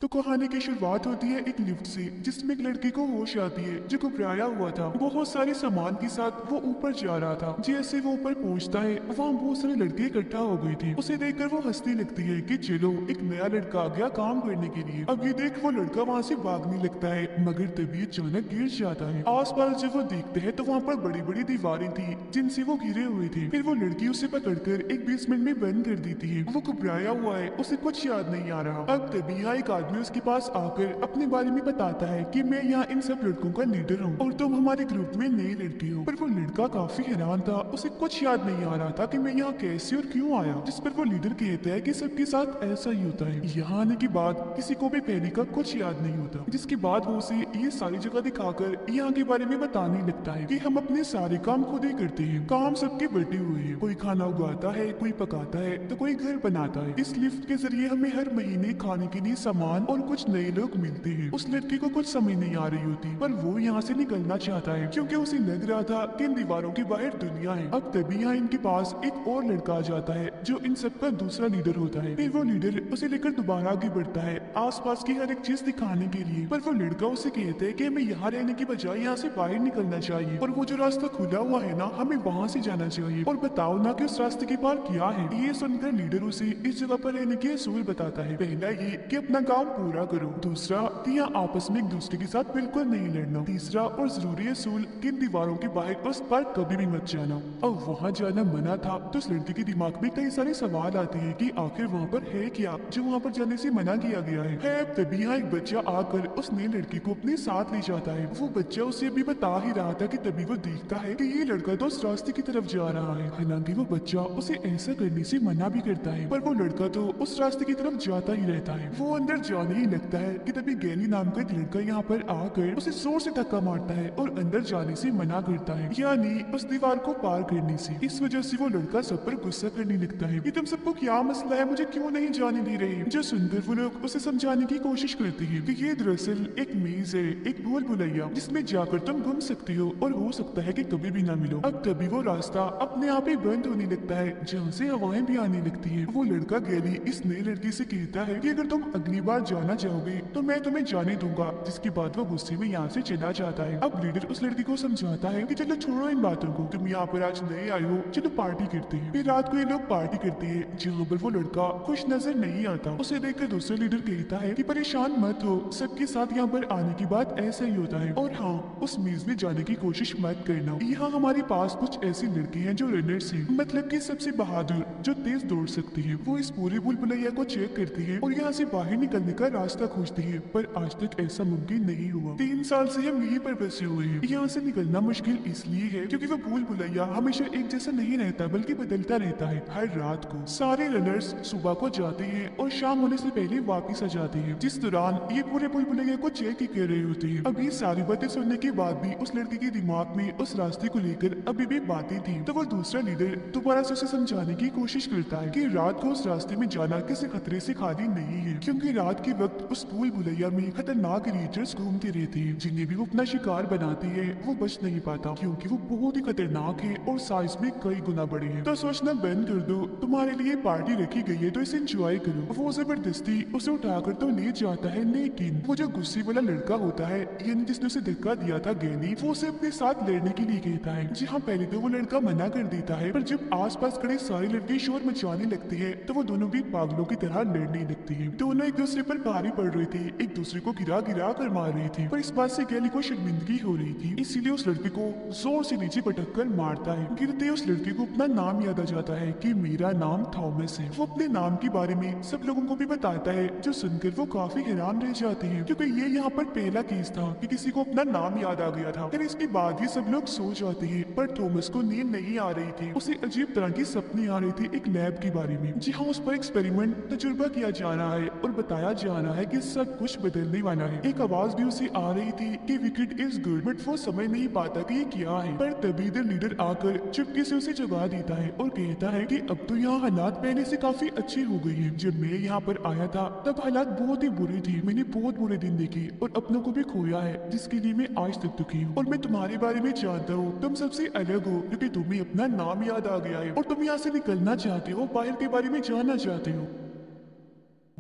तो कहानी की शुरुआत होती है एक लिफ्ट से, जिसमें एक लड़के को होश आती है जो घबराया हुआ था। बहुत सारे सामान के साथ वो ऊपर जा रहा था। जैसे वो ऊपर पहुंचता है, वहाँ बहुत सारे लड़के इकट्ठा हो गए थे। उसे देखकर वो हंसने लगती है कि चलो, एक नया लड़का आ गया काम करने के लिए। अब ये देख वो लड़का वहाँ से भागने लगता है, मगर तभी अचानक गिर जाता है। आसपास जब वो देखते हैं तो वहाँ पर बड़ी बड़ी दीवारें थी जिनसे वो घिरे हुए थे। फिर वो लड़की उसे पकड़कर एक बेसमेंट में बंद कर देती है। वो घबराया हुआ है, उसे कुछ याद नहीं आ रहा। अब तभी यहाँ एक आदमी उसके पास आकर अपने बारे में बताता है कि मैं यहाँ इन सब लड़कों का लीडर हूँ और तुम हमारे ग्रुप में नई लड़की हो। पर वो लड़का काफी हैरान था, उसे कुछ याद नहीं आ रहा था कि मैं यहाँ कैसे और क्यों आया। जिस पर वो लीडर कहता है कि सबके साथ ऐसा ही होता है, यहाँ आने के बाद किसी को भी पहले का कुछ याद नहीं होता। जिसके बाद वो उसे ये सारी जगह दिखाकर यहाँ के बारे में बताने लगता है कि हम अपने सारे काम खुद ही करते हैं। काम सबके बटे हुए हैं, कोई खाना उगाता है, कोई पकाता है, तो कोई घर बनाता है। इस लिफ्ट के जरिए हमें हर महीने खाने के लिए सामान और कुछ नए लोग मिलते हैं। उस लड़की को कुछ समझ नहीं आ रही होती, पर वो यहाँ से निकलना चाहता है क्योंकि उसे लग रहा था कि इन दीवारों के बाहर दुनिया है। अब तभी यहाँ इनके पास एक और लड़का आ जाता है जो इन सबका दूसरा लीडर होता है। फिर वो लीडर उसे लेकर दोबारा आगे बढ़ता है आसपास की हर एक चीज दिखाने के लिए। पर वो लड़का उसे कहता है कि हमें यहाँ रहने की बजाय यहाँ से बाहर निकलना चाहिए और वो जो रास्ता खुला हुआ है ना, हमें वहाँ से जाना चाहिए। और बताओ ना कि उस रास्ते के पार क्या है। ये सुनकर लीडर उसे इस जगह पर रहने के असूल बताता है। पहला ये कि अपना काम पूरा करो, दूसरा कि यहाँ आपस में एक दूसरे के साथ बिल्कुल नहीं लड़ना, तीसरा और जरूरी असूल कि इन दीवारों के बाहर उस पार कभी भी मत जाना। अब वहाँ जाना मना था तो उस लड़की के दिमाग में कई सारे सवाल आते हैं कि आखिर वहाँ पर है क्या जो वहाँ पर जाने से मना किया गया है। तभी यहाँ एक बच्चा आकर उस नई लड़की को अपने साथ ले जाता है। वो बच्चा उसे अभी बता ही रहा था कि तभी वो देखता है कि ये लड़का तो उस रास्ते की तरफ जा रहा है। हालांकि वो बच्चा उसे ऐसा करने से मना भी करता है, पर वो लड़का तो उस रास्ते की तरफ जाता ही रहता है। वो अंदर जाने ही लगता है कि तभी गैनी नाम का एक लड़का यहाँ पर आकर उसे जोर से धक्का मारता है और अंदर जाने से मना करता है, यानी उस दीवार को पार करने से। इस वजह से वो लड़का सब पर गुस्सा करने लगता है कि तुम सबको क्या मसला है, मुझे क्यों नहीं जाने दे रहे। जो सुनकर वो लोग उसे समझाने की कोशिश करते हैं कि ये दरअसल एक मेज है, एक भूल भुलैया जिसमें जाकर तुम घूम सकते हो और हो सकता है कि कभी भी ना मिलो। अब तभी वो रास्ता अपने आप ही बंद होने लगता है जहाँ से हवाएं भी आने लगती है। वो लड़का गैली इस नई लड़की से कहता है कि अगर तुम अगली बार जाना चाहोगे तो मैं तुम्हें जाने दूंगा। जिसके बाद वो गुस्से में यहाँ से चला जाता है। अब लीडर उस लड़की को समझाता है कि चलो छोड़ो इन बातों को, तुम यहाँ पर आज नए आए हो, चलो पार्टी करते हैं। फिर रात को ये लोग पार्टी करते हैं जहाँ पर वो लड़का खुश नजर नहीं आता। उसे देखकर दूसरा लीडर कहता है कि परेशान मत हो, सबके साथ यहाँ पर आने की बात ऐसा ही होता है, और हाँ, उस मेज में जाने की कोशिश मत करना। यहाँ हमारे पास कुछ ऐसे लड़के हैं जो रनर्स हैं, मतलब कि सबसे बहादुर, जो तेज दौड़ सकते हैं। वो इस पूरे भूल भुलैया को चेक करती है और यहाँ से बाहर निकलने का रास्ता खोजती है, पर आज तक ऐसा मुमकिन नहीं हुआ। 3 साल से हम यहीं पर बसे हुए हैं। यहाँ से निकलना मुश्किल इसलिए है क्योंकि वो भूल भुलैया हमेशा एक जैसा नहीं रहता, बल्कि बदलता रहता है। हर रात को सारे रनर्स सुबह को जाते हैं और शाम होने से पहले वापिस आ जाते हैं, जिस दौरान ये पूरे भूल भुलैया को चेक ही कर रहे होते हैं। अभी सारी बातें सुनने के बाद भी उस लड़की के दिमाग में उस रास्ते को लेकर अभी भी बातें थी। तो वो दूसरा लीडर दोबारा से उसे समझाने की कोशिश करता है कि रात को उस रास्ते में जाना किसी खतरे से खाली नहीं है, क्योंकि रात के वक्त उस भूल भुलैया में खतरनाक क्रिएचर्स घूमते रहते हैं, जिन्हें भी वो अपना शिकार बनाती है वो बच नहीं पाता, क्योंकि वो बहुत ही खतरनाक है और साइज में कई गुना बड़े हैं। तो सोचना बंद कर दो, तुम्हारे लिए पार्टी रखी गई है तो इसे एंजॉय करो। वो जबरदस्ती उसे उठाकर तो ले जाता है, लेकिन वो जो गुस्से वाला लड़का होता है, यानी जिसने उसे धक्का दिया था गैनी, वो उसे अपने साथ लड़ने के लिए कहता है। जी हाँ, पहले तो वो लड़का मना कर देता है, पर जब आसपास खड़े सारे लड़के शोर मचाने लगते हैं तो वो दोनों भी पागलों की तरह लड़ने लगते हैं। दोनों एक दूसरे पर भारी पड़ रहे थे, एक दूसरे को गिरा गिरा कर मार रहे थे, पर इस बात से गैली को शर्मिंदगी हो रही थी, इसीलिए उस लड़के को जोर से नीचे पटक कर मारता है। गिरते उस लड़के को अपना नाम याद आ जाता है कि मेरा नाम थॉमस है। वो अपने नाम के बारे में सब लोगों को भी बताता है, जो सुनकर वो काफी हैरान रह जाते हैं, क्योंकि ये यहाँ पर पहला केस था कि किसी को अपना नाम याद आ गया था। फिर इसके बाद ये सब लोग सो जाते हैं, पर थॉमस को नींद नहीं आ रही थी। उसे अजीब तरह की सपने आ रही थी एक लैब के बारे में, जहाँ उस पर एक्सपेरिमेंट तजुर्बा किया जा रहा है और बताया जा रहा है कि सब कुछ बदलने वाला है। एक आवाज भी उसे आ रही थी कि विकेट इज गुड, बट वो समझ नहीं पाता कि ये क्या है। पर तभी इधर लीडर आकर चुपके से उसे जगा देता है और कहता है कि अब तो यहाँ हालात पहले से काफी अच्छी हो गई है। जब मैं यहाँ पर आया था तब हालात बहुत ही बुरे थे, मैंने बहुत बुरे दिन देखे और अपनों को भी खोया है, जिसके लिए मैं आज तक दुखी हूँ। और मैं तुम्हारे बारे में जानता हूँ, तुम सबसे अलग हो क्योंकि तुम्हें अपना नाम याद आ गया है और तुम यहाँ से निकलना चाहते हो, बाहर के बारे में जानना चाहते हो।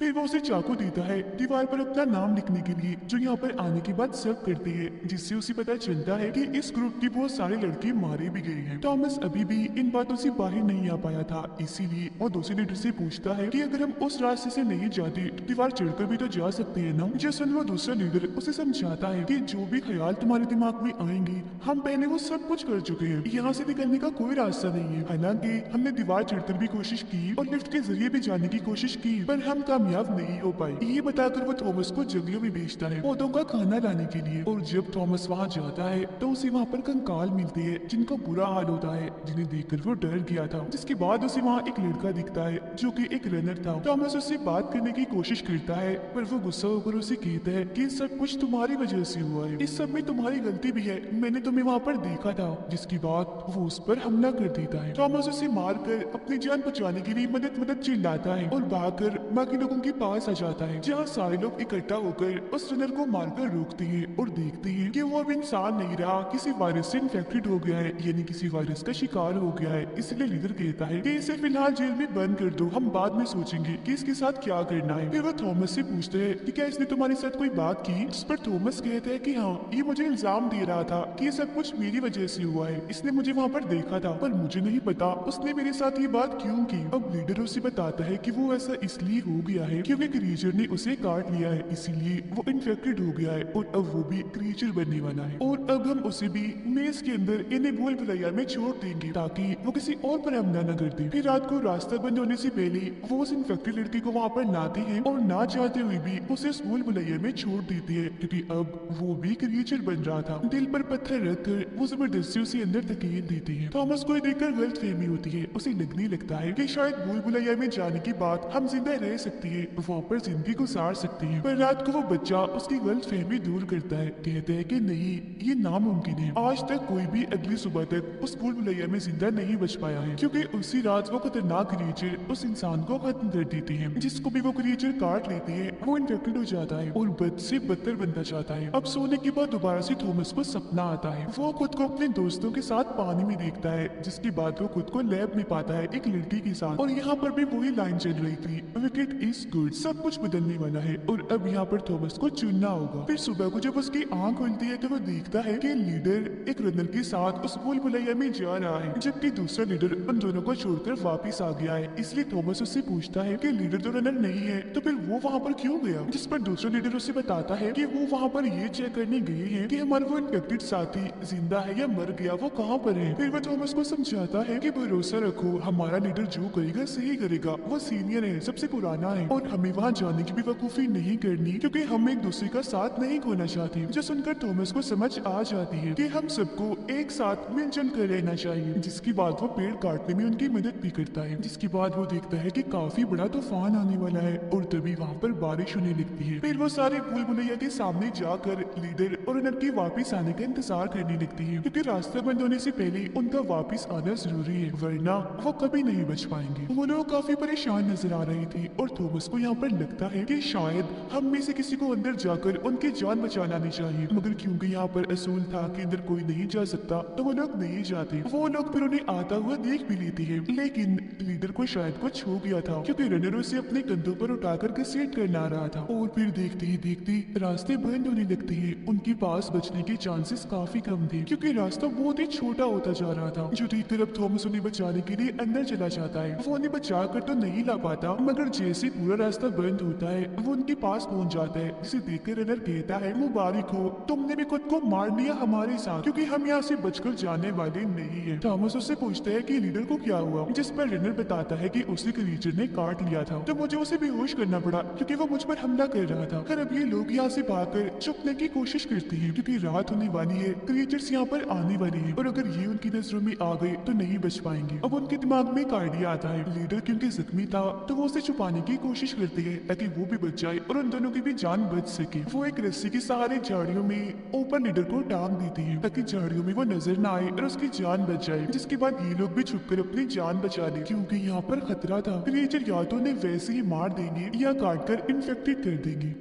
फिर वो उसे चाकू देता है दीवार पर अपना नाम लिखने के लिए, जो यहाँ पर आने के बाद सब करती है, जिससे उसे पता चलता है कि इस ग्रुप की बहुत सारे लड़के मारे भी गए हैं। थॉमस अभी भी इन बातों से बाहर नहीं आ पाया था, इसीलिए वो दूसरे लीडर से पूछता है कि अगर हम उस रास्ते से नहीं जाते तो दीवार चढ़कर भी तो जा सकते हैं ना। जैसे वो दूसरा लीडर उसे समझाता है कि जो भी ख्याल तुम्हारे दिमाग में आएंगे हम पहले वो सब कुछ कर चुके हैं, यहाँ से निकलने का कोई रास्ता नहीं है। हालांकि हमने दीवार चढ़कर भी कोशिश की और लिफ्ट के जरिए भी जाने की कोशिश की, पर हम कामयाब नहीं हो पाए। ये बताकर वो थॉमस को जंगलों में भेजता है पौधों का खाना लाने के लिए, और जब थॉमस वहाँ जाता है तो उसे वहाँ पर कंकाल मिलते हैं जिनका बुरा हाल होता है, जिन्हें देखकर वो डर गया था। जिसके बाद उसे वहाँ एक लड़का दिखता है जो कि एक रनर था। थॉमस उससे बात करने की कोशिश करता है, पर वो गुस्सा होकर उसे कहता है कि सब कुछ तुम्हारी वजह से हुआ है, इस सब में तुम्हारी गलती भी है, मैंने तुम्हें वहाँ पर देखा था। जिसके बाद वो उस पर हमला कर देता है। थॉमस उसे मारकर अपनी जान बचाने के लिए मदद मदद चिल्लाता है और भागकर बाकी लोगों के पास आ जाता है, जहाँ सारे लोग इकट्ठा होकर उस रनर को मारकर रोकते हैं और देखते हैं कि वो अब इंसान नहीं रहा, किसी वायरस से इन्फेक्टेड हो गया है, यानी किसी वायरस का शिकार हो गया है। इसलिए लीडर कहता है कि इसे फिलहाल जेल में बंद कर दो, हम बाद में सोचेंगे कि इसके साथ क्या करना है। फिर वो थॉमस से पूछते हैं कि क्या इसने तुम्हारे साथ कोई बात की, जिस पर थॉमस कहता है कि हाँ, ये मुझे इल्जाम दे रहा था कि ये सब कुछ मेरी वजह से हुआ है, इसने मुझे वहाँ पर देखा था, पर मुझे नहीं पता उसने मेरे साथ ये बात क्यों की। अब लीडर उसे बताता है कि वो ऐसा इसलिए हो गया है क्योंकि क्रीचर ने उसे काट लिया है, इसीलिए वो इन्फेक्टेड हो गया है और अब वो भी क्रीचर बनने वाला है, और अब हम उसे भी मेज के अंदर इन्हें भूल भुलैया में छोड़ देंगे ताकि वो किसी और पर हमला न कर दे। फिर रात को रास्ता बंद होने से पहले वो उस इन्फेक्टेड लड़की को वहाँ पर लाते हैं और ना चाहते हुए भी उसे उस भूल भुलैया में छोड़ देते हैं, क्योंकि अब वो भी क्रीचर बन रहा था। दिल पर पत्थर रखकर वो जबरदस्ती उसे अंदर धकेल देते हैं। थॉमस को देखकर गलतफहमी होती है, उसे लगने लगता है कि शायद भूल भुलैया में जाने के बाद हम जिंदा रह सकते हैं, वहाँ पर जिंदगी गुजार सकते हैं। पर रात को वो बच्चा उसकी गलतफहमी दूर करता है, कहते हैं कि नहीं, ये नामुमकिन है। आज तक कोई भी अगली सुबह तक उस भूल भुलैया में जिंदा नहीं बच पाया है, क्योंकि उसी रात वो खतरनाक क्रीचर उस इंसान को खत्म कर देते हैं। जिसको भी वो क्रीचर काट लेते हैं वो इन्फेक्टेड हो जाता है और बद से बदतर बनता जाता है। अब सोने के बाद दोबारा से थॉमस को सपना आता है, वो खुद को अपने दोस्तों के साथ पानी में देखता है, जिसके बाद वो खुद को लैब में पाता है एक लड़की के साथ, और यहाँ पर भी वही लाइन चल रही थी, विकेट इज गुड, सब कुछ बदलने वाला है और अब यहाँ पर थॉमस को चुनना होगा। फिर सुबह को जब उसकी आंख खुलती है तो वो देखता है कि लीडर एक रनर के साथ उस भूल भुलैया में जा रहा है, जबकि दूसरा लीडर उन दोनों को छोड़कर वापस आ गया है। इसलिए थॉमस उससे पूछता है कि लीडर तो रनर नहीं है तो फिर वो वहाँ पर क्यों गया, जिस पर दूसरा लीडर उसे बताता है कि वो वहाँ पर ये चेक करने गए हैं कि हमारा वो इन्फेक्टेड साथी जिंदा है या मर गया, वो कहाँ पर है। फिर वो थॉमस को समझाता है कि भरोसा रखो, हमारा लीडर जो करेगा सही करेगा, वो सीनियर है, सबसे पुराना है और हमें वहाँ जाने की भी वकूफी नहीं करनी, क्योंकि हम एक दूसरे का साथ नहीं खोना चाहते। जो सुनकर थॉमस को समझ आ जाती है कि हम सबको एक साथ मिलजुल कर रहना चाहिए। जिसके बाद वो पेड़ काटने में उनकी मदद भी करता है। जिसके बाद वो देखता है कि काफी बड़ा तूफान आने वाला है और तभी वहाँ पर बारिश होने लगती है। फिर वो सारे भूल भुलैया के सामने जाकर लीडर और रनर के वापिस आने का इंतजार करने लगती है, क्योंकि रास्ता बंद होने से पहले उनका वापिस आना जरूरी है, वरना वो कभी नहीं बच पाएंगे। वो लोग काफी परेशान नजर आ रहे थे और थॉमस को यहाँ पर लगता है कि शायद हम में से किसी को अंदर जाकर उनकी जान बचा लानी चाहिए, मगर क्योंकि यहाँ पर असूल था कि अंदर कोई नहीं जा सकता तो वो लोग नहीं जाते। वो लोग फिर उन्हें आता हुआ देख भी लेते हैं, लेकिन लीडर को शायद कुछ हो गया था, क्योंकि रनर उसे अपने कंधों पर उठाकर घसीट कर ला रहा था और फिर देखते ही देखते रास्ते बंद होने लगते हैं। उनके पास बचने के चांसेस काफी कम थे, क्योंकि रास्ता बहुत ही छोटा होता जा रहा था। जो ठीक तरफ थॉमस उन्हें बचाने के लिए अंदर चला जाता है, वो उन्हें बचा कर तो नहीं ला पाता, मगर जैसे पूरा रास्ता बंद होता है वो उनके पास पहुंच जाता है, जिसे देखकर रनर कहता है, मुबारक हो, तुमने भी खुद को मार लिया हमारे साथ, क्योंकि हम यहाँ से बचकर जाने वाले नहीं है। थॉमस उससे पूछता है कि लीडर को क्या हुआ, जिस पर रनर बताता है कि उसे क्रीचर ने काट लिया था, तो मुझे उसे बेहोश करना पड़ा क्योंकि वो मुझ पर हमला कर रहा था। फिर अब ये लोग यहाँ से भागकर छुपने की कोशिश करते हैं, क्योंकि रात होने वाली है, क्रीचर्स यहाँ पर आने वाले हैं और अगर ये उनकी नजरों में आ गए तो नहीं बच पाएंगे। अब उनके दिमाग में एक आइडिया आता है, लीडर क्योंकि जख्मी था तो वो उसे छुपाने की कोशिश करते हैं ताकि वो भी बच जाए और उन दोनों की भी जान बच सके। वो एक रस्सी के सहारे झाड़ियों में ऊपर लीडर को टांग देती है ताकि झाड़ियों में वो नजर न आए और उसकी जान बच जाए, जिसके बाद ये लोग भी छुपकर अपनी जान बचा ले, क्योंकि यहाँ पर खतरा था। क्रीचर या तो उन्हें वैसे ही मार देंगे या काट कर इन्फेक्टेड कर देंगे।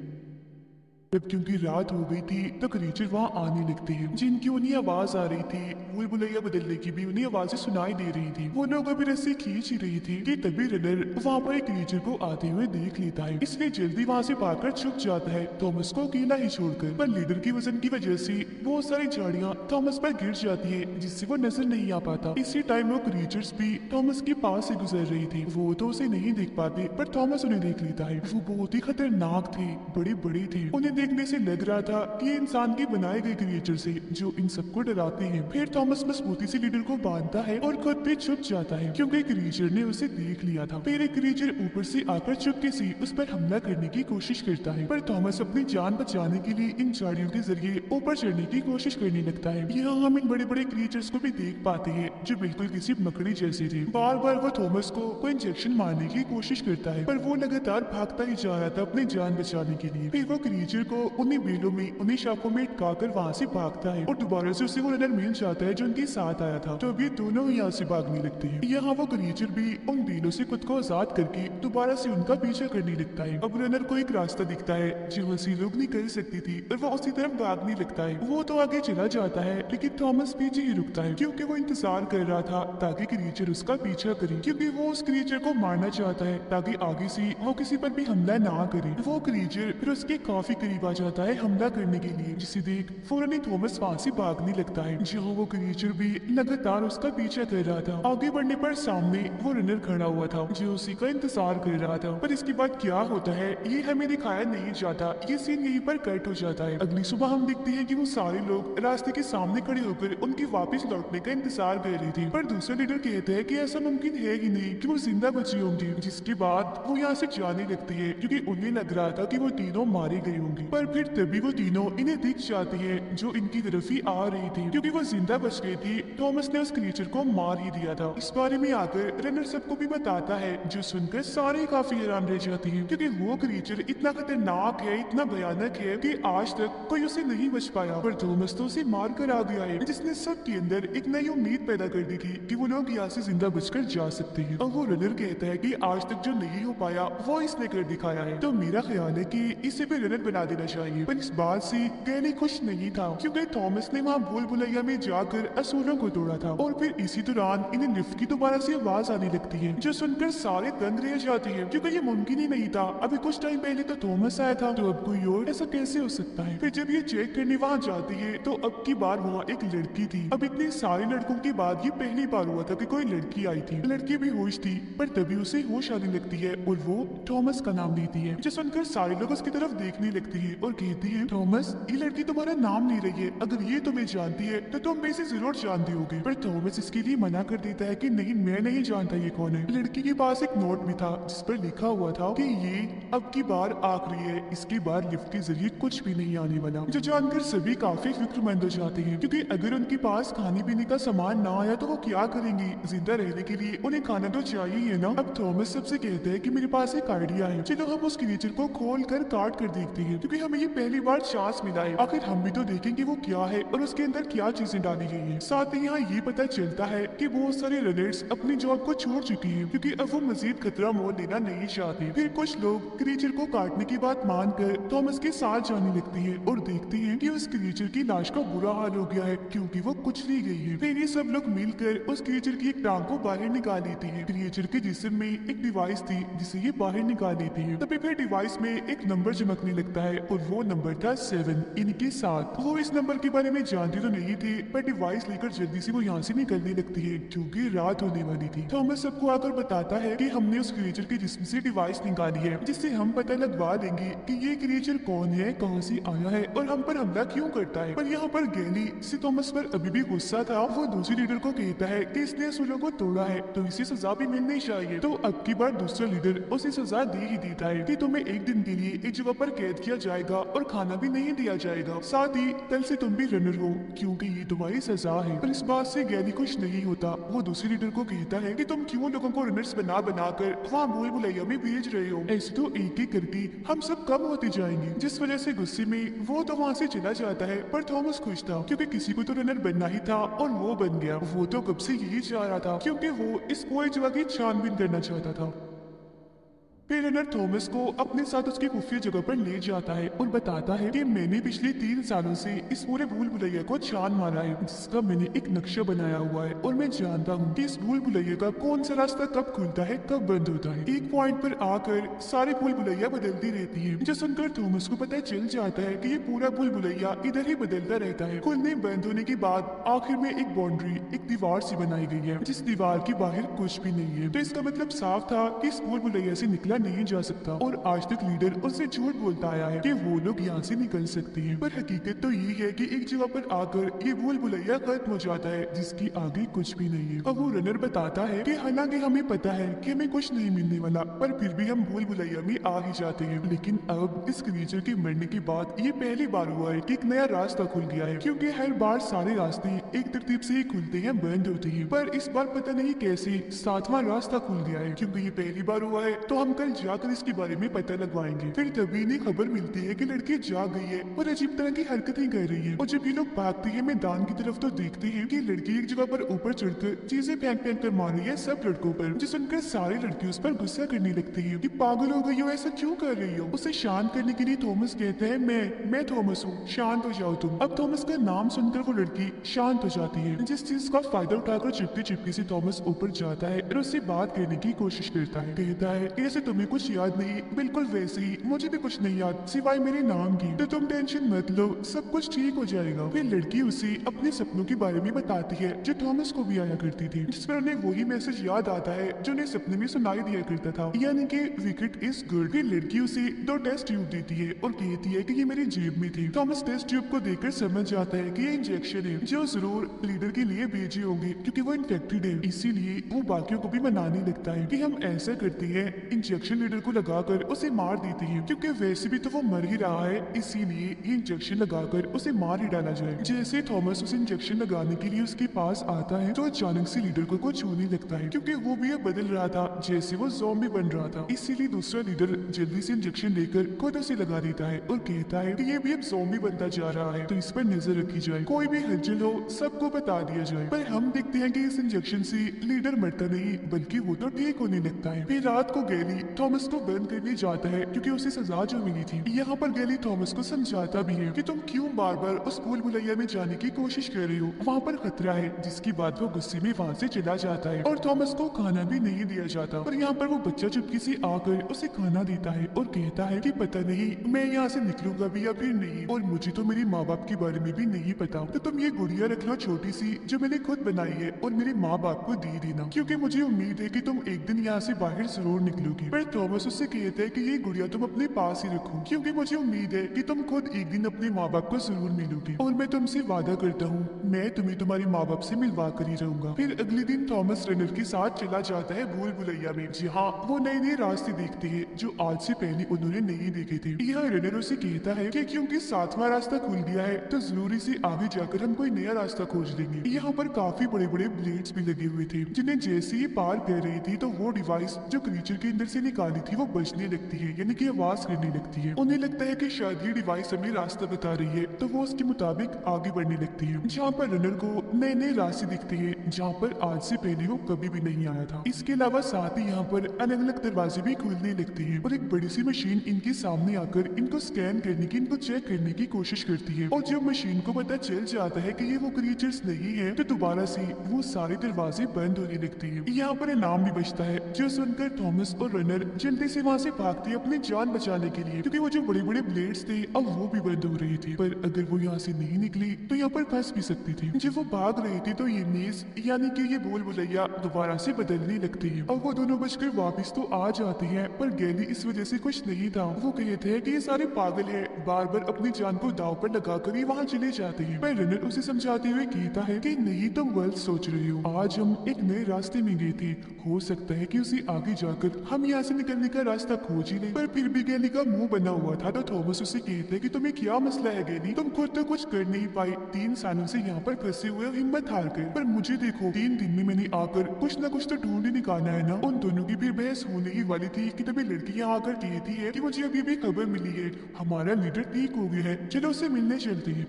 तब क्योंकि रात हो गई थी तो क्रीचर वहाँ आने लगते हैं, जिनकी उन्हें आवाज आ रही थी भूल भुलैया बदलने की भी उन्हें आवाजें सुनाई दे रही थी। वो लोग अभी रस्सी खींच ही रही थी कि तभी रनर वहाँ पर एक क्रीचर को आते हुए देख लेता है, इसलिए जल्दी वहाँ से भागकर छुप जाता है थॉमस को अकेला ही छोड़कर। पर लीडर की वजन की वजह से बहुत सारी झाड़ियाँ थॉमस पर गिर जाती है, जिससे वो नजर नहीं आ पाता। इसी टाइम वो क्रीचर्स भी थॉमस के पास से गुजर रही थी। वो तो उसे नहीं देख पाते पर थॉमस उन्हें देख लेता है। वो बहुत ही खतरनाक थे, बड़े बड़े थे। उन्हें देखने से लग रहा था कि ये इंसान के बनाए गए क्रिएचर से जो इन सबको डराते हैं। फिर थॉमस मजबूती से लीडर को बांधता है और खुद भी छुप जाता है क्योंकि क्रिएचर ने उसे देख लिया था। फिर एक क्रिएचर ऊपर से आकर चुपके से उस पर हमला करने की कोशिश करता है, पर थॉमस अपनी जान बचाने के लिए इन झाड़ियों के जरिए ऊपर चढ़ने की कोशिश करने लगता है। यहाँ हम इन बड़े बड़े क्रिएचर्स को भी देख पाते हैं जो बिल्कुल किसी मकड़ी जैसे थे। बार बार वो थॉमस को कोई इंजेक्शन मारने की कोशिश करता है, पर वो लगातार भागता ही जा रहा था अपनी जान बचाने के लिए। फिर वो क्रिएचर को उन्हीं बेलों में उन्हीं शाखों में अटकाकर वहाँ से भागता है और दोबारा से उसे वो रनर मिल जाता है जो उनके साथ आया था। तो अब ये दोनों ही यहाँ से भागने लगते हैं। यहाँ वो क्रिएचर भी उन बेलों से खुद को आजाद करके दोबारा से उनका पीछा करने लगता है। अब रनर को एक रास्ता दिखता है जो से लोग नहीं कर सकती थी और वो उसी तरफ भागने लगता है। वो तो आगे चला जाता है लेकिन थॉमस पीछे ही रुकता है क्योंकि वो इंतजार कर रहा था ताकि क्रिएचर उसका पीछा करे, क्योंकि वो उस क्रिएचर को मारना चाहता है ताकि आगे से वो किसी पर भी हमला ना करे। वो क्रिएचर फिर उसके काफी करीब आ जाता है हमला करने के लिए, जिसे देख फौरन ही थॉमस वहाँ से भागने लगता है। जहाँ वो क्रिएचर भी लगातार उसका पीछा कर रहा था। आगे बढ़ने पर सामने वो रनर खड़ा हुआ था जो उसी का इंतजार कर रहा था। पर इसके बाद क्या होता है ये हमें दिखाया नहीं जाता, ये सीन यहीं पर कट हो जाता है। अगली सुबह हम देखते हैं कि वो सारे लोग रास्ते के सामने खड़े होकर उनकी वापस लौटने का इंतजार कर रही थी, पर दूसरा लीडर कहते हैं कि ऐसा मुमकिन है ही नहीं कि वो जिंदा बची होंगी। जिसके बाद वो यहाँ से जाने लगती है क्योंकि उन्हें लग रहा था कि वो तीनों मारे गए होंगे। पर फिर तभी वो तीनों इन्हें दिख जाती है जो इनकी तरफ ही आ रही थी। क्योंकि वो जिंदा बच गई थी, थॉमस ने उस क्रिएचर को मार ही दिया था। इस बारे में आकर रनर सबको भी बताता है जो सुनकर सारे काफी हैरान रह जाती हैं क्योंकि वो क्रिएचर इतना खतरनाक है, इतना भयानक है कि आज तक कोई उसे नहीं बच पाया। पर थॉमस तो उसे मार कर आ गया है, जिसने सबके अंदर एक नई उम्मीद पैदा कर दी थी कि वो लोग यहाँ से जिंदा बचकर जा सकते हैं। और वो रनर कहता है कि आज तक जो नहीं हो पाया वो इसने कर दिखाया है। तो मेरा ख्याल है कि इसे भी रनर बना देना चाहिए। पर इस बात से गैली खुश नहीं था क्योंकि थॉमस ने वहाँ भूल भुलैया में जाकर असूलों को तोड़ा था। और फिर इसी दौरान इन्हें लिफ्ट की दोबारा से आवाज आने लगती है जो सुनकर सारे दंग रह जाते हैं क्योंकि ये मुमकिन ही नहीं था। अभी कुछ टाइम पहले तो थॉमस आया था, तो अब कोई और, ऐसा कैसे हो सकता है। फिर जब ये चेक करने वहाँ जाती है तो अब की बार वहाँ एक लड़की थी। अब इतने सारे लड़कों के बाद ये पहली बार हुआ था कि कोई लड़की आई थी। लड़की भी होश थी पर तभी उसे होश आने लगती है और वो थॉमस का नाम लेती है, जो सुनकर सारे लोग उसकी तरफ देखने लगते हैं और कहती है थॉमस ये लड़की तुम्हारा नाम ले रही है, अगर ये तुम्हें जानती है तो तुम भी इसे जरूर जानते होगे। पर थॉमस इसके लिए मना कर देता है कि नहीं, मैं नहीं जानता ये कौन है। लड़की के पास एक नोट भी था जिस पर लिखा हुआ था कि ये अब की बार आखिरी है, इसके बाद लिफ्ट के जरिए कुछ भी नहीं आने वाला। जो जानकर सभी काफी फिक्रमंद हो जाते हैं क्योंकि अगर उनके पास खाने पीने का सामान ना आया तो वो क्या करेंगी। जिंदा रहने के लिए उन्हें खाना तो चाहिए ही है ना। अब थॉमस सबसे कहते हैं कि मेरे पास एक आइडिया है, चलो हम उस क्रिएचर को खोल कर काट कर देखते हैं क्योंकि हमें ये पहली बार चांस मिला है। आखिर हम भी तो देखें कि वो क्या है और उसके अंदर क्या चीजें डाली गई है। साथ ही यहाँ ये पता चलता है कि बहुत सारे रनर्स अपनी जॉब को छोड़ चुकी है क्योंकि अब वो मजीद खतरा मोल लेना नहीं चाहते। फिर कुछ लोग क्रिएचर को काटने की बात मानकर थॉमस के साथ जाने लगती है और देखते हैं कि उस क्रिएचर की लाश का बुरा हाल हो गया है क्योंकि वो कुचली गई है। फिर ये सब लोग मिलकर उस क्रिएचर की एक टांग को बाहर निकाल लेते हैं। क्रिएचर के जिस्म में एक डिवाइस थी जिसे ये बाहर निकाल लेते हैं। तभी फिर डिवाइस में एक नंबर चमकने लगता है और वो नंबर था 7 इनके साथ। वो इस नंबर के बारे में जानती तो नहीं थी पर डिवाइस लेकर जल्दी से वो यहाँ से निकलने लगती है क्योंकि रात होने वाली थी। थॉमस सबको आकर बताता है कि हमने उस क्रिएचर के जिस्म से डिवाइस निकाली है जिससे हम पता लगवा देंगे कि ये क्रिएचर कौन है, कहां से आया है और हम पर हमला क्यों करता है। पर यहाँ पर गैली से थॉमस पर अभी भी गुस्सा था। वो दूसरे लीडर को कहता है कि इसने असूलों को तोड़ा है तो इसे सजा भी मिलनी चाहिए। तो अब की बार दूसरा लीडर उसे सजा दे ही देता है कि तुम्हें एक दिन के लिए एक जगह पर कैद किया जाएगा और खाना भी नहीं दिया जाएगा, साथ ही कल से तुम भी रनर हो क्योंकि ये तुम्हारी सजा है। पर इस बात से गैली खुश नहीं होता। वो दूसरे लीडर को कहता है कि तुम क्यों लोगों को रनर्स बना बनाकर वहाँ भूल भुलैया में भेज रहे हो, ऐसे तो एक एक करके हम सब कम होते जाएंगे। जिस वजह से गुस्से में वो तो वहाँ से चला जाता है। पर थॉमस खुश था क्योंकि किसी को तो रनर बनना ही था और वो बन गया। वो तो कब से यही चाह रहा था क्योंकि वो इस पूरी जगह की छानबीन करना चाहता था। फिर रनर थॉमस को अपने साथ उसकी खुफिया जगह पर ले जाता है और बताता है कि मैंने पिछले 3 सालों से इस पूरे भूल भुलैया को छान मारा है, जिसका मैंने एक नक्शा बनाया हुआ है और मैं जानता हूँ कि इस भूल भुलैया का कौन सा रास्ता कब खुलता है कब बंद होता है। एक पॉइंट पर आकर सारी भूल भुलैया बदलती रहती है, जो सुनकर थॉमस को पता चल जाता है कि ये पूरा भूल भुलैया इधर ही बदलता रहता है। खुलने बंद होने के बाद आखिर में एक बाउंड्री, एक दीवार सी बनाई गई है, जिस दीवार के बाहर कुछ भी नहीं है। तो इसका मतलब साफ था कि इस भूल भुलैया से निकला नहीं जा सकता और आज तक लीडर उससे झूठ बोलता आया है कि वो लोग यहाँ से निकल सकते हैं। पर हकीकत तो ये है कि एक जगह पर आकर ये भूल भुलैया खत्म हो जाता है, जिसकी आगे कुछ भी नहीं है। अब वो रनर बताता है कि हालांकि हमें पता है कि हमें कुछ नहीं मिलने वाला, पर फिर भी हम भूल भुलैया में आ ही जाते हैं। लेकिन अब इस क्रीचर के मरने के बाद ये पहली बार हुआ है कि एक नया रास्ता खुल गया है, क्योंकि हर बार सारे रास्ते एक तरतीब से ही खुलते हैं, बंद होते हैं। पर इस बार पता नहीं कैसे 7वां रास्ता खुल गया है। क्योंकि ये पहली बार हुआ है तो हम कल जाकर इसके बारे में पता लगवाएंगे। फिर तभी इन्हें खबर मिलती है कि लड़की जाग गई है और अजीब तरह की हरकतें कर रही है। और जब ये लोग भागते हैं मैदान की तरफ तो देखते हैं कि लड़की एक जगह पर ऊपर चढ़कर चीजें फेंक फेंक कर मार रही है सब लड़कों पर, जो सुनकर सारी लड़कियों उस पर गुस्सा करने लगती है कि पागल हो गई हो, ऐसा क्यों कर रही हो। उसे शांत करने के लिए थॉमस कहते हैं मैं थॉमस हूँ, शांत हो जाओ तुम। अब थॉमस का नाम सुनकर वो लड़की शांत हो जाती है, जिस चीज का फायदा उठाकर चिपके चिपके से थॉमस ऊपर जाता है और उससे बात करने की कोशिश करता है। कहता है ऐसे तुम्हें कुछ याद नहीं, बिल्कुल वैसे ही मुझे भी कुछ नहीं याद सिवाय मेरे नाम की, तो तुम टेंशन मत लो, सब कुछ ठीक हो जाएगा। फिर लड़की उसे अपने सपनों के बारे में बताती है जो थॉमस को भी आया करती थी, जिस पर उन्हें वही मैसेज याद आता है जो उन्हें सपने में सुनाई दिया करता था, यानी कि विकेट इज गुड। फिर लड़की उसे 2 टेस्ट ट्यूब देती है और कहती है कि ये मेरी जेब में थी। थॉमस टेस्ट ट्यूब को देखकर समझ जाता है कि ये इंजेक्शन है जो जरूर लीडर के लिए भेजे होंगे, क्योंकि वो इन्फेक्टेड है। इसीलिए वो बाकियों को भी मनाने लगता है कि हम ऐसा करते हैं, इंजेक्शन लीडर को लगाकर उसे मार देते हैं, क्योंकि वैसे भी तो वो मर ही रहा है, इसीलिए ये इंजेक्शन लगाकर उसे मार ही डाला जाए। जैसे थॉमस उसे इंजेक्शन लगाने के लिए उसके पास आता है तो अचानक से लीडर को छूने लगता है, क्योंकि वो भी अब बदल रहा था जैसे वो ज़ॉम्बी बन रहा था। इसीलिए दूसरा लीडर जल्दी से इंजेक्शन लेकर खुद उसे लगा देता है और कहता है कि ये भी अब ज़ॉम्बी बनता जा रहा है, तो इस पर नजर रखी जाए, कोई भी हलचल हो सबको बता दिया जाए। पर हम देखते हैं कि इस इंजेक्शन से लीडर मरता नहीं, बल्कि वो तो ठीक होने लगता है। फिर रात को गैली थॉमस को बंद करने जाता है, क्योंकि उसे सजा जो मिली थी। यहाँ पर गैली थॉमस को समझाता भी है कि तुम क्यों बार बार उस भूल भुलैया में जाने की कोशिश कर रही हो, वहाँ पर खतरा है। जिसकी बात वो गुस्से में वहाँ से चला जाता है और थॉमस को खाना भी नहीं दिया जाता। और यहाँ पर वो बच्चा चुपके से आकर उसे खाना देता है और कहता है कि पता नहीं मैं यहाँ से निकलूंगा भी या फिर नहीं, और मुझे तो मेरे माँ बाप के बारे में भी नहीं पता, तो तुम ये गुड़िया रख लो छोटी सी जो मैंने खुद बनाई है और मेरे माँ बाप को दे देना, क्योंकि मुझे उम्मीद है कि तुम एक दिन यहाँ से बाहर जरूर निकलोगी। पर थॉमस उससे कहता है कि ये गुड़िया तुम अपने पास ही रखो, क्योंकि मुझे उम्मीद है कि तुम खुद एक दिन अपने माँ बाप को जरूर मिलोगी, और मैं तुमसे वादा करता हूँ मैं तुम्हें तुम्हारे माँ बाप से मिलवा कर ही रहूंगा। फिर अगले दिन थॉमस रनर के साथ चला जाता है भूल भुलैया में। जी हाँ, वो नए नए रास्ते देखते हैं जो आज से पहले उन्होंने नहीं देखे थे। यहाँ रनर उसे कहता है कि क्योंकि 7वां रास्ता खुल गया है तो जरूरी से आगे जाकर हम कोई नया रास्ता खोज लेंगे। यहाँ पर काफी बड़े बड़े ब्लेड्स भी लगे हुए थे, जिन्हें जैसे ही पार कर रही थी तो वो डिवाइस जो क्रीचर के अंदर से निकाली थी वो बजने लगती है, यानी कि आवाज करने लगती है। उन्हें लगता है कि शायद ये डिवाइस हमें रास्ता बता रही है, तो वो उसके मुताबिक आगे बढ़ने लगती है। जहाँ पर रनर को नए नए रास्ते दिखते हैं जहाँ पर आज से पहले वो कभी भी नहीं आया था। इसके अलावा साथ ही यहाँ पर अलग अलग दरवाजे भी खुलने लगते हैं और एक बड़ी सी मशीन इनके सामने आकर इनको स्कैन करने की, इनको चेक करने की कोशिश करती है। और जब मशीन को पता चल जाता है कि ये वो क्रिएचर्स नहीं है तो दोबारा से वो सारे दरवाजे बंद होने लगते हैं। यहाँ पर इनाम भी बचता है, जो सुनकर थॉमस और रनर जल्दी से वहाँ से भागते अपनी जान बचाने के लिए, क्योंकि वो जो बड़े बड़े ब्लेड्स थे अब वो भी बंद हो रहे थे। पर अगर वो यहाँ से नहीं निकली तो यहाँ पर फंस भी सकती थी। जब वो भाग रही थी तो ये मेज यानी कि ये भूल भुलैया दोबारा से बदलने लगती है। अब वो दोनों बचकर वापस तो आ जाते हैं, पर गैली इस वजह से कुछ नहीं था। वो कहते हैं कि ये सारे पागल हैं, बार बार अपनी जान को दाव पर लगाकर ही वहाँ चले जाते हैं। पर रनर उसे समझाते हुए कहता है कि नहीं, तुम गलत सोच रही हो, आज हम एक नए रास्ते में गए थे, हो सकता है कि उसे आगे जाकर हम यहाँ से निकलने का रास्ता खोज ही ले। पर फिर भी गैली का मुंह बना हुआ था तो थॉमस उसे कहते हैं कि तुम्हें क्या मसला है गैली, तुम खुद तो कुछ कर नहीं पाई, 3 सालों से यहाँ पर फंसे हुए हो, हिम्मत हार गए। पर मुझे देखो, 3 दिन में मैंने आकर कुछ ना कुछ तो ढूंढ ही निकाला है ना। उन दोनों की फिर बहस होने ही वाली थी कि तभी लड़की यहाँ आकर कहती है कि मुझे अभी भी खबर मिली है, हमारा लीडर ठीक हो गया है, चलो उसे मिलने चलते हैं।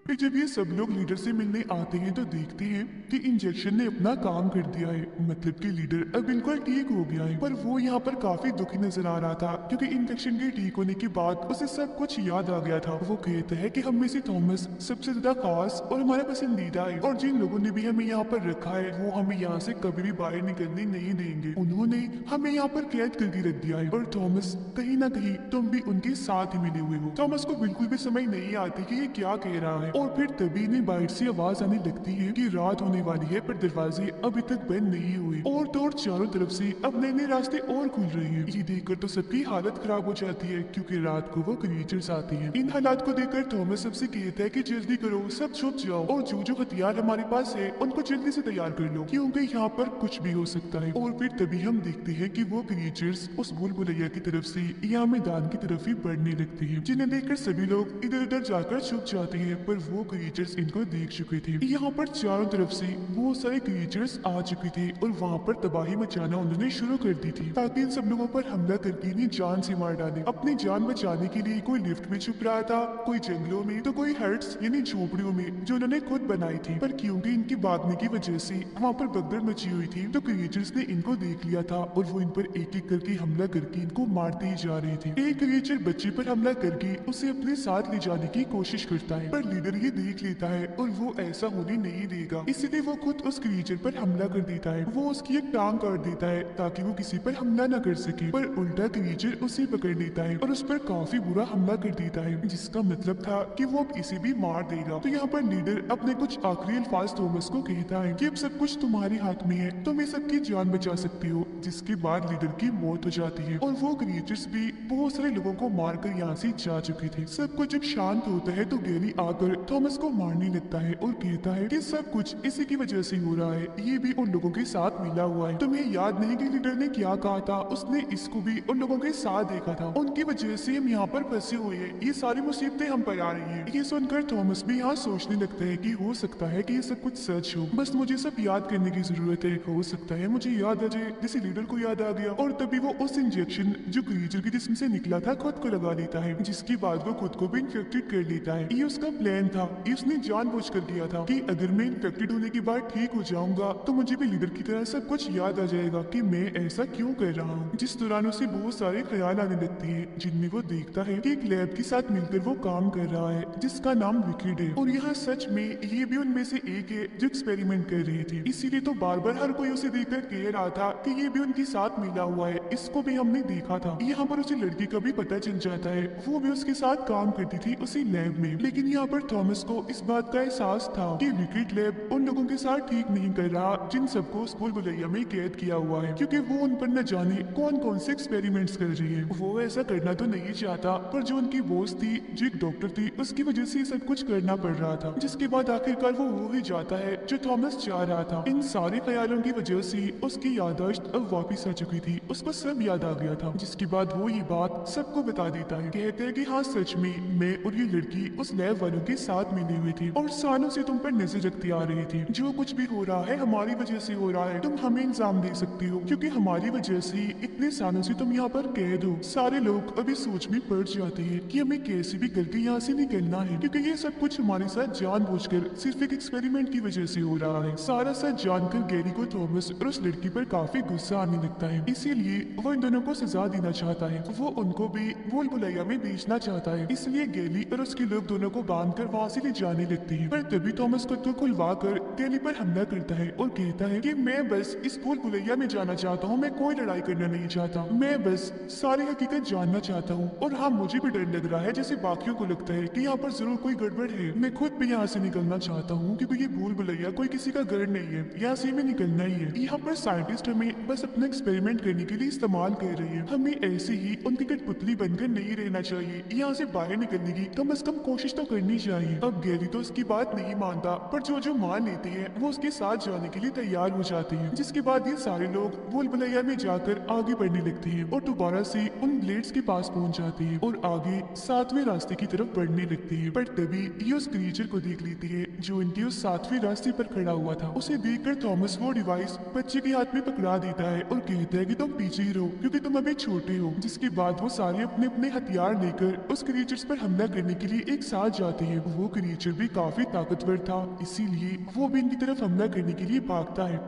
फिर जब ये सब लोग लीडर से मिलने आते हैं तो देखते हैं कि इंजेक्शन ने अपना काम कर दिया है, मतलब कि लीडर अब बिल्कुल ठीक हो गया है। पर वो यहाँ पर काफी दुखी नजर आ रहा था क्योंकि इंजेक्शन के ठीक होने के बाद उसे सब कुछ याद आ गया था। वो कहता है कि हम में से थॉमस सबसे ज्यादा खास और हमारा पसंदीदा है, और जिन लोगों ने भी हमें यहाँ पर रखा है वो हमें यहाँ से कभी भी बाहर निकलने नहीं देंगे। उन्होंने हमें यहाँ पर कैद करके रख दिया है, और थॉमस कहीं ना कहीं तुम भी उनके साथ ही मिले हुए हो। थॉमस को बिल्कुल भी समझ नहीं आती कि ये क्या कह रहा है, और फिर तभी इन्हें बाहर से आवाज आने लगती है कि रात होने वाली है पर दरवाजे अभी तक बंद नहीं हुए, और तो और चारों तरफ से अब नए नए रास्ते और खुल रहे हैं। ये देखकर तो सबकी हालत खराब हो जाती है क्योंकि रात को वो क्रिएचर्स आती हैं। इन हालात को देखकर थॉमस सबसे कहता है कि जल्दी करो, सब छुप जाओ, और जो जो हथियार हमारे पास है उनको जल्दी से तैयार कर लो क्योंकि यहाँ पर कुछ भी हो सकता है। और फिर तभी हम देखते हैं कि वो क्रिएचर्स उस भूल भुलैया की तरफ से यहाँ मैदान की तरफ ही बढ़ने लगते हैं, जिन्हें देखकर सभी लोग इधर उधर जाकर छुप जाते हैं। पर वो क्रिएचर्स इनको देख चुके थे। यहाँ पर चारों तरफ से बहुत सारे क्रिएचर्स आ चुके थे और वहाँ पर तबाही मचाना उन्होंने शुरू कर दी थी ताकि इन सब लोगों पर हमला करके इन्हें जान से मार डाले। अपनी जान बचाने के लिए कोई लिफ्ट में छुप रहा था, कोई जंगलों में, तो कोई हट्स यानी झोपड़ियों में जो उन्होंने खुद बनाई थी। पर क्योंकि इनकी भागने की वजह से वहाँ पर भगदड़ मची हुई थी तो क्रिएचर्स ने इनको देख लिया था और वो इन पर एक एक करके हमला करके इनको मारते ही जा रहे थे। एक क्रिएचर बच्चे पर हमला करके उसे अपने साथ ले जाने की कोशिश करता है, पर लीडर ये देख लेता है और वो ऐसा होने नहीं देगा, इसलिए वो खुद उस क्रिएचर पर हमला कर देता है। वो उसकी एक टांग काट देता है ताकि वो किसी पर हमला न कर सके, पर उल्टा क्रिएचर उसे पकड़ लेता है और उस पर काफी बुरा हमला कर देता है, जिसका मतलब था कि वो अब इसे भी मार देगा। तो यहाँ पर लीडर अपने कुछ आखिरी अल्फाज थॉमस को कहता है कि अब सब कुछ तुम्हारे हाथ में है, तुम ये सबकी जान बचा सकती हो। जिसके बाद लीडर की मौत हो जाती है और वो क्रिएचर्स भी बहुत सारे लोगों को मारकर यहाँ से जा चुके थे। सब कुछ जब शांत होता है तो गैरी आकर थॉमस को मारने लगता है और कहता है कि सब कुछ इसी की वजह से हो रहा है, ये भी उन लोगों के साथ मिला हुआ है। तुम्हें याद नहीं कि लीडर ने क्या कहा था? उसने इसको भी उन लोगों के साथ देखा था, उनकी वजह से हम यहाँ पर फंसे हुए हैं, ये सारी मुसीबतें हम पर आ रही हैं। ये सुनकर थॉमस भी यहाँ सोचने लगता है कि हो सकता है कि ये सब कुछ सच हो, बस मुझे सब याद करने की जरूरत है। हो सकता है मुझे याद आ जाए जैसे लीडर को याद आ गया। और तभी वो उस इंजेक्शन जो क्रिएचर के जिस्म से निकला था खुद को लगा लेता है, जिसके बाद वो खुद को भी इन्फेक्टेड कर लेता है। ये उसका प्लान था, ये उसने जानबूझकर किया था कि अगर मैं इन्फेक्टेड होने के बाद ठीक हो जाऊंगा तो मुझे भी लीडर की तरह सब कुछ याद आ जाएगा कि मैं ऐसा क्यों कर रहा हूँ। जिस दौरान उसे बहुत सारे ख्याल आने लगते हैं जिनमें वो देखता है कि एक लैब के साथ मिलकर वो काम कर रहा है जिसका नाम विकेड है, और यहाँ सच में ये भी उनमें से एक है जो एक्सपेरिमेंट कर रहे थे। इसीलिए तो बार बार हर कोई उसे देखकर कह रहा था कि ये भी उनके साथ मिला हुआ है, इसको भी हमने देखा था। यहाँ पर उसे लड़की का भी पता चल जाता है, वो भी उसके साथ काम करती थी उसी लैब में। लेकिन यहाँ पर थॉमस को इस बात का एहसास था कि विकेड लैब उन लोगों के साथ ठीक नहीं कर रहा जिन सबको स्कूल बुलैया में कैद किया हुआ है, क्योंकि वो उन पर न जाने कौन कौन से एक्सपेरिमेंट्स कर रही है। वो ऐसा करना तो नहीं चाहता, पर जो उनकी बॉस थी जो एक डॉक्टर थी उसकी वजह से सब कुछ करना पड़ रहा था, जिसके बाद आखिरकार वो हो ही जाता है जो थॉमस चाह रहा था। इन सारे ख्यालों की वजह से उसकी याददाश्त अब वापिस आ चुकी थी, उसको सब याद आ गया था। जिसके बाद वो ये बात सबको बता देता है, कहते हैं कि हाँ सच में मैं और ये लड़की उस लैब वालों के साथ मिली हुई थी और सालों से तुम पर नजर रखती आ रही थी। जो कुछ भी हो रहा है हमारी वजह से हो रहा है, तुम हमें इंजाम दे सकती हो क्योंकि हमारी वजह से इतने सालों से तुम यहाँ पर कैद हो। सारे लोग अभी सोच में पड़ जाते हैं कि हमें कैसे भी करके यहाँ से निकलना है, क्योंकि ये सब कुछ हमारे साथ जानबूझकर सिर्फ एक एक्सपेरिमेंट की वजह से हो रहा है। सारा सच जानकर गैरी को थॉमस और उस लड़की पर काफी गुस्सा आने लगता है, इसीलिए वो इन दोनों को सजा देना चाहता है। वो उनको भी भूल भुलैया में बेचना चाहता है, इसलिए गैली और उसके लोग दोनों को बांधकर वहाँ से ले जाने लगते हैं। पर तभी थॉमस खुद को खुलवा कर गैली पर हमला करता है और कहता है कि मैं बस इस भूल भुलैया में जाना चाहता हूँ, मैं कोई लड़ाई करना नहीं चाहता, मैं बस सारी हकीकत जानना चाहता हूँ। और हाँ मुझे भी डर लग रहा है जैसे बाकियों को लगता है कि यहाँ पर जरूर कोई गड़बड़ है। मैं खुद भी यहाँ से निकलना चाहता हूँ क्योंकि ये भूल भुलैया कोई किसी का घर नहीं है, यहाँ से हमें निकलना ही है। यहाँ पर साइंटिस्ट हमें बस अपना एक्सपेरिमेंट करने के लिए इस्तेमाल कर रहे हैं, हमें ऐसे ही उनकी कठपुतली बनकर नहीं रहना चाहिए। यहाँ से बाहर निकलने की कम से कम कोशिश तो करनी चाहिए। अब गैरी तो उसकी बात नहीं मानता, पर जो जो मान लेते हैं वो उसके साथ जाने के लिए तैयार हो जाते हैं। जिसके बाद ये सारे लोग भूल भुलैया में जाकर आगे बढ़ने लगते हैं और दोबारा से उन ब्लेड्स के पास पहुंच जाते हैं और आगे 7वें रास्ते की तरफ बढ़ने लगते हैं। पर तभी ये उस क्रिएचर को देख लेती है जो इनके उस 7वें रास्ते पर खड़ा हुआ था। उसे देखकर थॉमस वो डिवाइस बच्चे के हाथ में पकड़ा देता है और कहता है कि तुम पीछे ही रहो क्योंकि तुम अभी छोटे हो। जिसके बाद वो सारे अपने अपने हथियार लेकर उस क्रिएचर्स पर हमला करने के लिए एक साथ जाते हैं। वो क्रिएचर भी काफी ताकतवर था, इसीलिए वो भी इनकी तरफ हमला करने के लिए भागता है।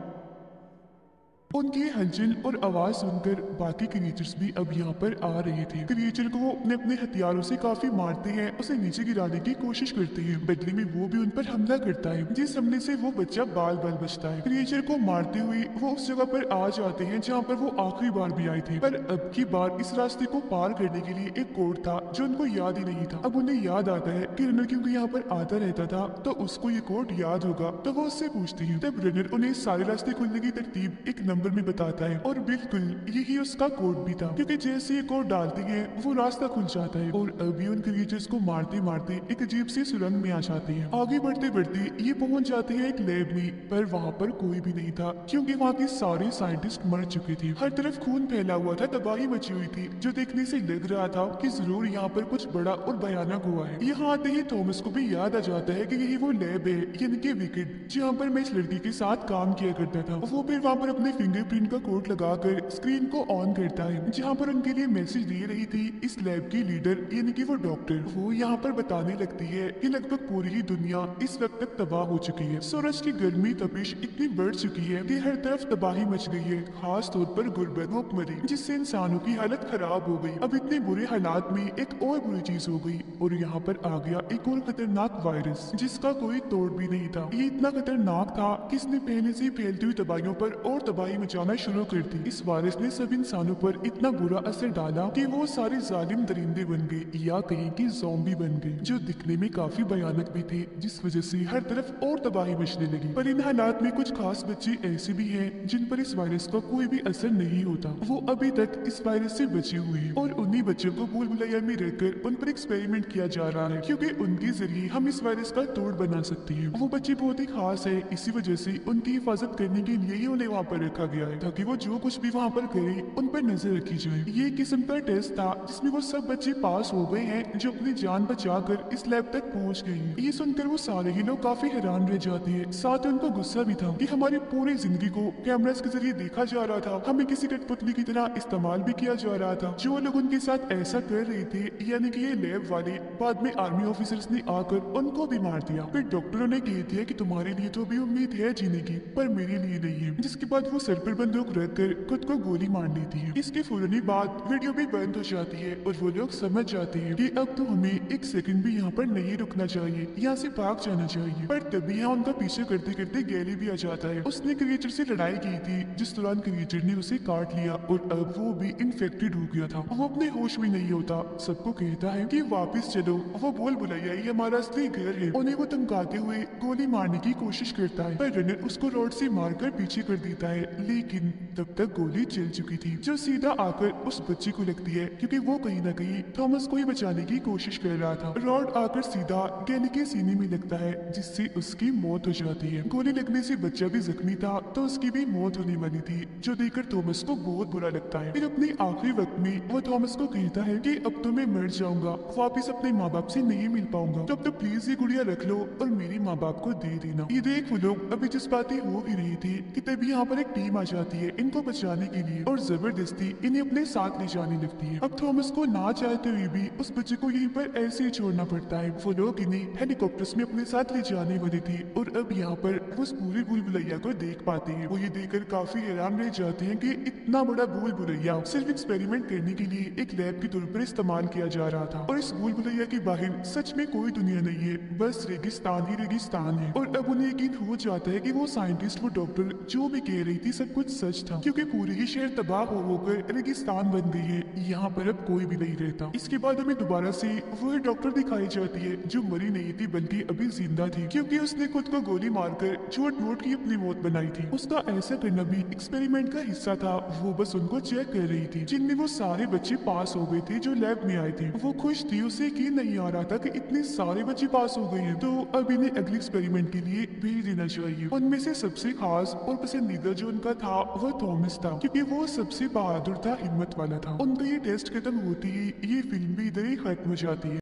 उनकी हलचल और आवाज सुनकर बाकी क्रिएचर्स भी अब यहाँ पर आ रहे थे। क्रिएचर को वो अपने अपने हथियारों से काफी मारते हैं, उसे नीचे गिराने की कोशिश करते हैं। बदले में वो भी उन पर हमला करता है, जिस हमले से वो बच्चा बाल बाल बचता है। क्रिएचर को मारते हुए वो उस जगह पर आ जाते हैं जहाँ पर वो आखिरी बार भी आए थे, पर अब की बार इस रास्ते को पार करने के लिए एक कोड था जो उनको याद ही नहीं था। अब उन्हें याद आता है कि रनर क्योंकि यहाँ पर आता रहता था तो उसको ये कोड याद होगा, तो वो उससे पूछते हैं। तब रनर उन्हें सारे रास्ते खुलने की तरतीब एक नंबर में बताता है और बिल्कुल यही उसका कोड भी था, क्योंकि जैसे ये कोड डालते हैं वो रास्ता खुल जाता है और अभी उन क्रिएचर्स को मारते मारते एक अजीब सी सुरंग में आ जाते हैं। आगे बढ़ते बढ़ते ये पहुंच जाते हैं एक लैब में, पर वहाँ पर कोई भी नहीं था क्योंकि वहाँ के सारे साइंटिस्ट मर चुके थे। हर तरफ खून फैला हुआ था, तबाही मची हुई थी, जो देखने से लग रहा था कि जरूर यहाँ पर कुछ बड़ा और भयानक हुआ है। यहाँ आते ही थॉमस को भी याद आ जाता है कि यही वो लैब है, यानी कि विकेट, जहाँ पर मैं इस लड़की के साथ काम किया करता था। वो फिर वहाँ पर अपने फिंगरप्रिंट का कोड लगाकर स्क्रीन को ऑन करता है, जहाँ पर उनके लिए मैसेज दे रही थी इस लैब की लीडर यानी कि वो डॉक्टर। वो यहाँ पर बताने लगती है कि लगभग पूरी ही दुनिया इस वक्त तक तबाह हो चुकी है। सूरज की गर्मी तपिश इतनी बढ़ चुकी है कि हर तरफ तबाही मच गई है, खास तौर पर गुर्बत, भूखमरी, जिससे इंसानों की हालत खराब हो गई। अब इतने बुरे हालात में एक और बुरी चीज हो गई और यहाँ पर आ गया एक और खतरनाक वायरस, जिसका कोई तोड़ भी नहीं था। ये इतना खतरनाक था कि इसने पहले से ही फैलती हुई तबाहियों पर और तबाही मचाना शुरू कर दी। इस वायरस ने सब इंसानों पर इतना बुरा असर डाला कि वो सारे जालिम दरिंदे बन गए या कहीं कि ज़ॉम्बी बन गए, जो दिखने में काफी भयानक भी थे, जिस वजह से हर तरफ और तबाही मचने लगी। पर इन हालात में कुछ खास बच्चे ऐसे भी हैं जिन पर इस वायरस का कोई भी असर नहीं होता। वो अभी तक इस वायरस से बचे हुए हैं और उन्हीं बच्चों को भूल भुलैया में रहकर उन पर एक्सपेरिमेंट किया जा रहा है, क्योंकि उनके जरिए हम इस वायरस का तोड़ बना सकते हैं। वो बच्चे बहुत ही खास है, इसी वजह से उनकी हिफाजत करने के लिए ही उन्हें वहाँ पर रखा गया है, ताकि वो जो कुछ भी वहाँ पर करे उन पर नजर रखी जाए। ये किस्म का टेस्ट था जिसमें वो सब बच्चे पास हो गए हैं जो अपनी जान बचाकर इस लैब तक पहुँच गए हैं। ये सुनकर वो सारे ही लोग काफी हैरान रह जाते हैं। साथ ही उनको गुस्सा भी था कि हमारी पूरी जिंदगी को कैमरास के जरिए देखा जा रहा था, हमें किसी कठपुतली की तरह इस्तेमाल भी किया जा रहा था। जो लोग उनके साथ ऐसा कर रहे थे यानी कि ये लैब वाले, बाद में आर्मी ऑफिसर्स ने आकर उनको भी मार दिया। फिर डॉक्टरों ने कह दिया कि तुम्हारे लिए तो भी उम्मीद है जीने की, पर मेरे लिए नहीं है। जिसके बाद वो सर पर बंदूक रखकर खुद को गोली मार लेती है। इसके फौरन ही बाद वीडियो भी बंद हो जाती है और वो लोग समझ जाते हैं कि अब तो हमें एक सेकंड भी यहाँ पर नहीं रुकना चाहिए, यहाँ से भाग जाना चाहिए। पर तभी यहाँ उनका पीछे करते करते गैली भी आ जाता है। उसने क्रिएचर से लड़ाई की थी, जिस दौरान क्रिएचर ने उसे काट लिया और अब वो भी इन्फेक्टेड हो गया था। वो अपने होश में नहीं होता, सबको कहता है कि वापस चलो, वो बोल बुलाया ये हमारा असली घर है। उन्हें वो धमकाते हुए गोली मारने की कोशिश करता है, पर रनर उसको रॉड से मारकर पीछे कर देता है, लेकिन तब तक गोली चल चुकी थी, जो सीधा आकर उस बच्चे को लगती है, क्योंकि वो कहीं ना कहीं थॉमस को ही बचाने की कोशिश कर रहा था। रॉड आकर सीधा गैली के सीने में लगता है, जिससे उसकी मौत हो जाती है। गोली लगने से बच्चा भी जख्मी था, तो उसकी भी मौत होने वाली थी, जो देखकर थॉमस को बहुत बुरा लगता है। फिर अपने आखिरी वक्त में वो थॉमस को कहता है कि अब तो मैं मर जाऊंगा, वापिस अपने माँ बाप से नहीं मिल पाऊंगा, तो अब तो प्लीज ये गुड़िया रख लो और मेरे माँ बाप को दे देना। ये देख वो लोग अभी जज्बाती हो भी रही थी कि तभी यहाँ पर एक टीम आ जाती है इनको बचाने के लिए और जबरदस्ती इन्हें अपने साथ ले जाने लगती है। अब थॉमस को ना चाहते हुए भी उस बच्चे को यहीं पर ऐसे ही छोड़ना पड़ता है। वो लोग इन्हें हेलीकॉप्टर्स में अपने साथ ले जाने वाले थे और अब यहाँ पर वो उस पूरे भूल भुलैया को देख पाते हैं। वो ये देखकर काफी हैरान रह जाते हैं कि इतना बड़ा भूल भुलैया सिर्फ एक्सपेरिमेंट करने के लिए एक लैब के तौर पर इस्तेमाल किया जा रहा था, और इस भूल भुलैया के बाहर सच में कोई दुनिया नहीं है, बस रेगिस्तान ही रेगिस्तान है। और अब उन्हें यकीन हो जाता है कि वो साइंटिस्ट, वो डॉक्टर जो भी कह रही थी सब कुछ सच था, क्योंकि पूरी ही शहर तबाह होकर रेगिस्तान बन गई है, यहाँ पर अब कोई भी नहीं रहता। इसके बाद हमें दोबारा से वही डॉक्टर दिखाई जाती है जो मरी नहीं थी बल्कि अभी जिंदा थी, क्योंकि उसने खुद को गोली मारकर झूठ मूठ की अपनी मौत बनाई थी। उसका ऐसा करना भी एक्सपेरिमेंट का हिस्सा था, वो बस उनको चेक कर रही थी, जिनमें वो सारे बच्चे पास हो गए थे जो लैब में आए थे। वो खुश थी, उसे यकीन नहीं आ रहा था कि इतने सारे बच्चे पास हो गए हैं, तो अब इन्हें अगले एक्सपेरिमेंट के लिए भेज देना चाहिए। उनमें से सबसे खास और पसंदीदा जो उनका था वह थॉमस था, क्योंकि वो सबसे बहादुर था, हिम्मत वाला था। उनका ये टेस्ट खत्म होती ही ये फिल्म भी इधर ही खत्म हो जाती है।